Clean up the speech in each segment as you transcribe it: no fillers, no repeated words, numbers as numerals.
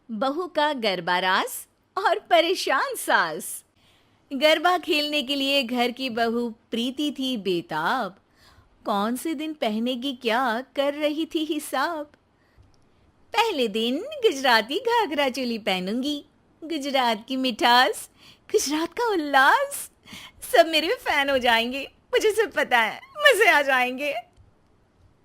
बहू का गरबा रास और परेशान सास। गरबा खेलने के लिए घर की बहू प्रीति थी बेताब। कौन से दिन पहनेगी क्या कर रही थी हिसाब। पहले दिन गुजराती घाघरा चोली पहनूंगी। गुजरात की मिठास, गुजरात का उल्लास, सब मेरे फैन हो जाएंगे। मुझे सब पता है, मजे आ जाएंगे।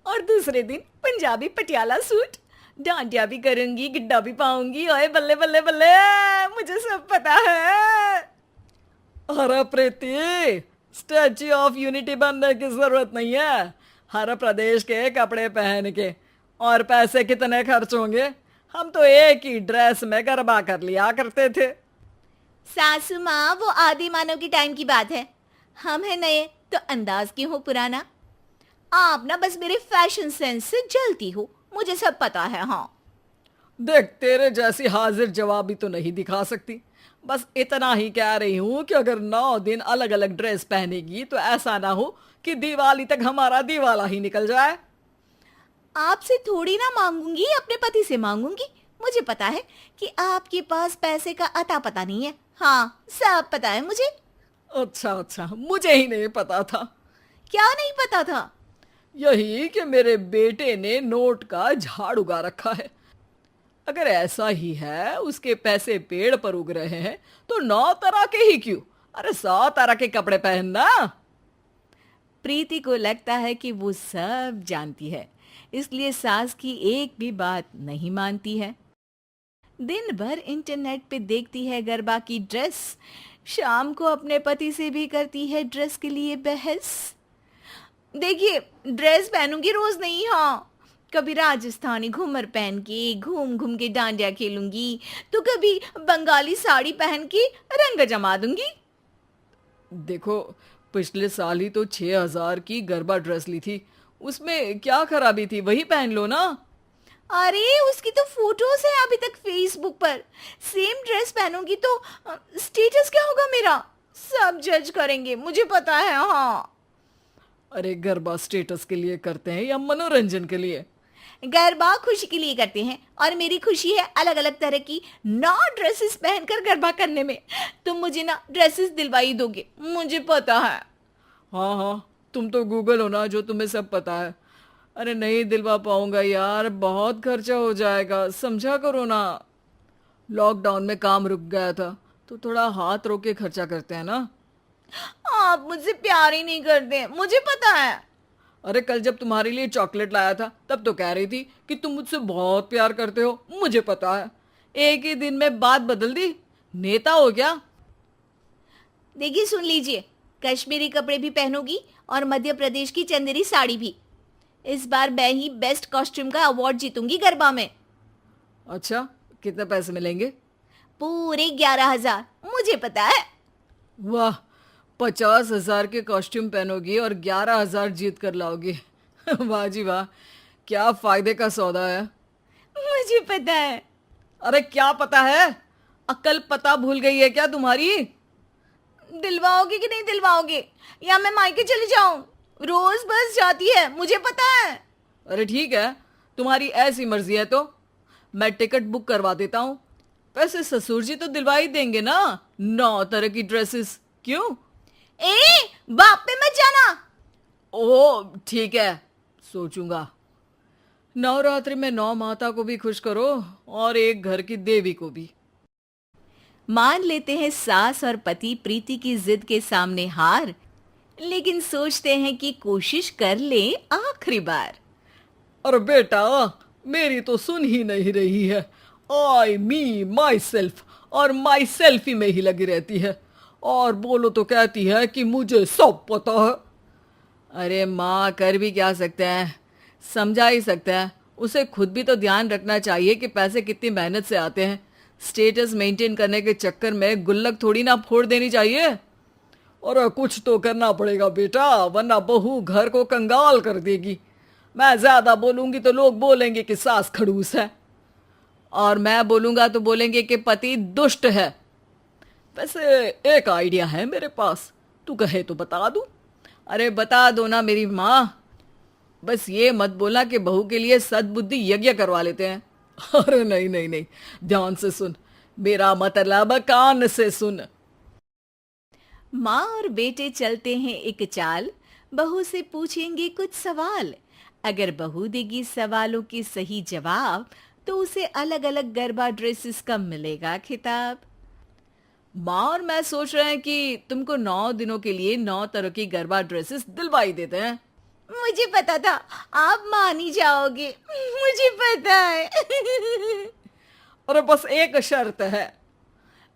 और दूसरे दिन पंजाबी पटियाला सूट, डांडिया भी करूंगी, गिड्डा भी पाऊंगी। ओए बल्ले बल्ले बल्ले, मुझे सब पता है। अरे प्रीति, स्टैच्यू ऑफ यूनिटी बनने की जरूरत नहीं है। हर प्रदेश के कपड़े पहन के और पैसे कितने खर्च होंगे। हम तो एक ही ड्रेस में गरबा कर लिया करते थे। सासू माँ, वो आदि मानव की टाइम की बात है। हम है नए तो अंदाज क्यों हो पुराना। आप ना बस मेरे फैशन सेंस से जलती हो, मुझे सब पता है। हाँ, देख, तेरे जैसी हाजिर जवाबी तो नहीं दिखा सकती। बस इतना ही कह रही हूँ कि अगर 9 दिन अलग अलग ड्रेस पहनेगी तो ऐसा ना हो कि दिवाली तक हमारा दिवाला ही निकल जाए। आपसे थोड़ी ना मांगूंगी, अपने पति से मांगूंगी। मुझे पता है कि आपके पास पैसे का अता पता नहीं है। हाँ, सब पता है मुझे। अच्छा अच्छा, मुझे ही नहीं पता था। क्या नहीं पता था? यही कि मेरे बेटे ने नोट का झाड़ उगा रखा है। अगर ऐसा ही है, उसके पैसे पेड़ पर उग रहे हैं, तो 9 तरह के ही क्यों, अरे 100 तरह के कपड़े पहनना। प्रीति को लगता है कि वो सब जानती है, इसलिए सास की एक भी बात नहीं मानती है। दिन भर इंटरनेट पे देखती है गरबा की ड्रेस। शाम को अपने पति से भी करती है ड्रेस के लिए बहस। देखिए, ड्रेस पहनूंगी रोज नहीं। हाँ, कभी राजस्थानी घूमर पहन के घूम घूम के डांडिया खेलूंगी, तो कभी बंगाली साड़ी पहन के रंग जमा दूंगी। देखो, पिछले साल ही तो 6,000 की गरबा ड्रेस ली थी। उसमें क्या खराबी थी, वही पहन लो ना। अरे, उसकी तो फोटोज है अभी तक फेसबुक पर। सेम ड्रेस पहनूंगी तो स्टेटस क्या होगा मेरा? सब जज करेंगे, मुझे पता है। हाँ, अरे, गरबा स्टेटस के लिए करते हैं या मनोरंजन के लिए? गरबा खुशी के लिए करते हैं और मेरी खुशी है अलग अलग तरह की 9 ड्रेसेस पहनकर गरबा करने में। तुम मुझे ना ड्रेसेस दिलवाई दोगे, मुझे पता है। हाँ हाँ, तुम तो गूगल हो ना, जो तुम्हें सब पता है। अरे नहीं दिलवा पाऊंगा यार, बहुत खर्चा हो जाएगा, समझा करो ना। लॉकडाउन में काम रुक गया था, तो थोड़ा हाथ रोक के खर्चा करते हैं ना। आप मुझसे प्यार ही नहीं करते, मुझे पता है। अरे कल जब तुम्हारे लिए चॉकलेट लाया था, तब तो कह रही थी कि तुम मुझसे बहुत प्यार करते हो, मुझे पता है। एक ही दिन में बात बदल दी, नेता हो क्या? देखिए, सुन लीजिए, कश्मीरी कपड़े भी पहनूंगी और मध्य प्रदेश की चंदेरी साड़ी भी। इस बार मैं ही बेस्ट कॉस्ट्यूम का अवार्ड जीतूंगी गरबा में। अच्छा, कितने पैसे मिलेंगे? पूरे 11,000, मुझे पता है। वाह, 50,000 के कॉस्ट्यूम पहनोगी और 11,000 जीत कर लाओगी। वाह जी वाह, क्या फायदे का सौदा है। मुझे पता है। अरे क्या पता है? अक्ल पता भूल गई है क्या तुम्हारी? दिलवाओगे कि नहीं दिलवाओगे, या मैं मायके चली जाऊं? रोज बस जाती है, मुझे पता है। अरे ठीक है, तुम्हारी ऐसी मर्जी है तो मैं टिकट बुक करवा देता हूँ। वैसे ससुर जी तो दिलवा ही देंगे ना 9 तरह की ड्रेसेस, क्यों? ए, बाप पे मत जाना। ओ ठीक है, सोचूंगा। नवरात्रि में 9 माता को भी खुश करो और एक घर की देवी को भी। मान लेते हैं सास और पति प्रीति की जिद के सामने हार, लेकिन सोचते हैं कि कोशिश कर ले आखिरी बार। अरे बेटा, मेरी तो सुन ही नहीं रही है। आई मी माई सेल्फ और माई सेल्फी में ही लगी रहती है। और बोलो तो कहती है कि मुझे सब पता है। अरे माँ, कर भी क्या सकते हैं, समझा ही सकते हैं। उसे खुद भी तो ध्यान रखना चाहिए कि पैसे कितनी मेहनत से आते हैं। स्टेटस मेंटेन करने के चक्कर में गुल्लक थोड़ी ना फोड़ देनी चाहिए। और कुछ तो करना पड़ेगा बेटा, वरना बहू घर को कंगाल कर देगी। मैं ज्यादा बोलूंगी तो लोग बोलेंगे कि सास खड़ूस है, और मैं बोलूंगा तो बोलेंगे कि पति दुष्ट है। वैसे एक आइडिया है मेरे पास, तू कहे तो बता दूं? अरे बता दो ना मेरी माँ। बस ये मत बोलना कि बहू के लिए सद्बुद्धि यज्ञ करवा लेते हैं। अरे नहीं नहीं नहीं, ध्यान से सुन, मेरा मतलब कान से सुन। माँ और बेटे चलते हैं एक चाल, बहू से पूछेंगे कुछ सवाल। अगर बहू देगी सवालों के सही जवाब तो उसे अलग अलग गरबा ड्रेसेस का मिलेगा खिताब। माँ और मैं सोच रहे हैं कि तुमको 9 दिनों के लिए 9 तरह की गरबा ड्रेसेस दिलवाई देते हैं। मुझे पता था आप मान ही जाओगे, मुझे पता है। अरे बस एक शर्त है।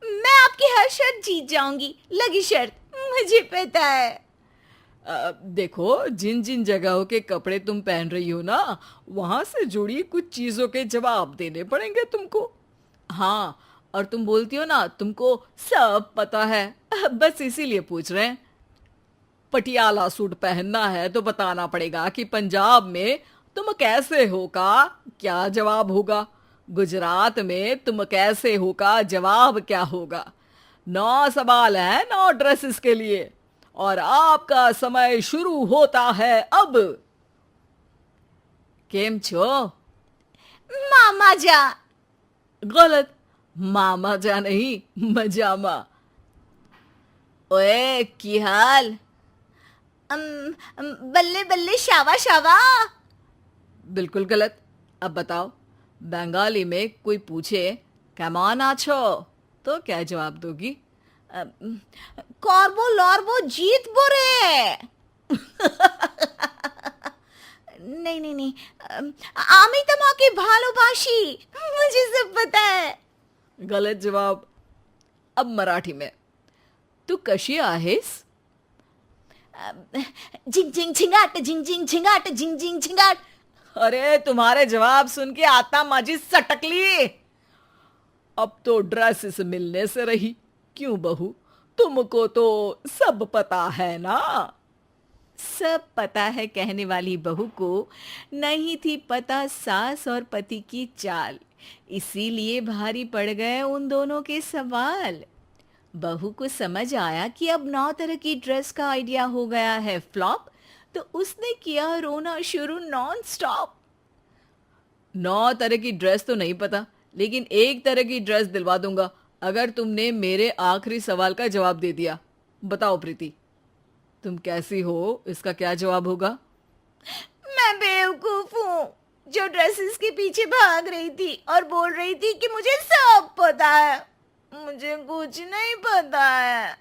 मैं आपकी हर शर्त जीत जाऊंगी, लगी शर्त, मुझे पता है। देखो, जिन जिन जगहों के कपड़े तुम पहन रही हो ना, वहां से जुड़ी कुछ चीजों के जवाब देने पड़ेंगे तुमको। हाँ, और तुम बोलती हो ना तुमको सब पता है, बस इसीलिए पूछ रहे हैं। पटियाला सूट पहनना है तो बताना पड़ेगा कि पंजाब में तुम कैसे हो का क्या जवाब होगा, गुजरात में तुम कैसे हो का जवाब क्या होगा। 9 सवाल है 9 ड्रेसेस के लिए, और आपका समय शुरू होता है अब। केम छो? मामा जा। गलत, मामा जा नहीं, मजामा। ओए की हाल? बल्ले बल्ले शावा शावा। बिल्कुल गलत। अब बताओ, बंगाली में कोई पूछे केमन आछो तो क्या जवाब दोगी? করবো লড়বো জিতবো রে। नहीं नहीं नहीं, আমি তোমাকে ভালোবাসি, मुझे सब पता है। गलत जवाब। अब मराठी में, तू कशी आहेस? झिंग झिंग झिंगाट, झिंग झिंग झिंगाट, झिंग झिंग झिंगाट। अरे तुम्हारे जवाब सुन के आता माझी सटकली। अब तो ड्रेसेस मिलने से रही। क्यों बहू, तुमको तो सब पता है ना? सब पता है कहने वाली बहू को नहीं थी पता सास और पति की चाल, इसीलिए भारी पड़ गए उन दोनों के सवाल। बहू को समझ आया कि अब 9 तरह की ड्रेस का आइडिया हो गया है फ्लॉप, तो उसने किया रोना शुरू नॉन स्टॉप। 9 तरह की ड्रेस तो नहीं पता, लेकिन एक तरह की ड्रेस दिलवा दूंगा अगर तुमने मेरे आखिरी सवाल का जवाब दे दिया। बताओ प्रीति, तुम कैसी हो, इसका क्या जवाब होगा? मैं बेवकूफ हूँ जो ड्रेसेस के पीछे भाग रही थी और बोल रही थी कि मुझे सब पता है। मुझे कुछ नहीं पता है।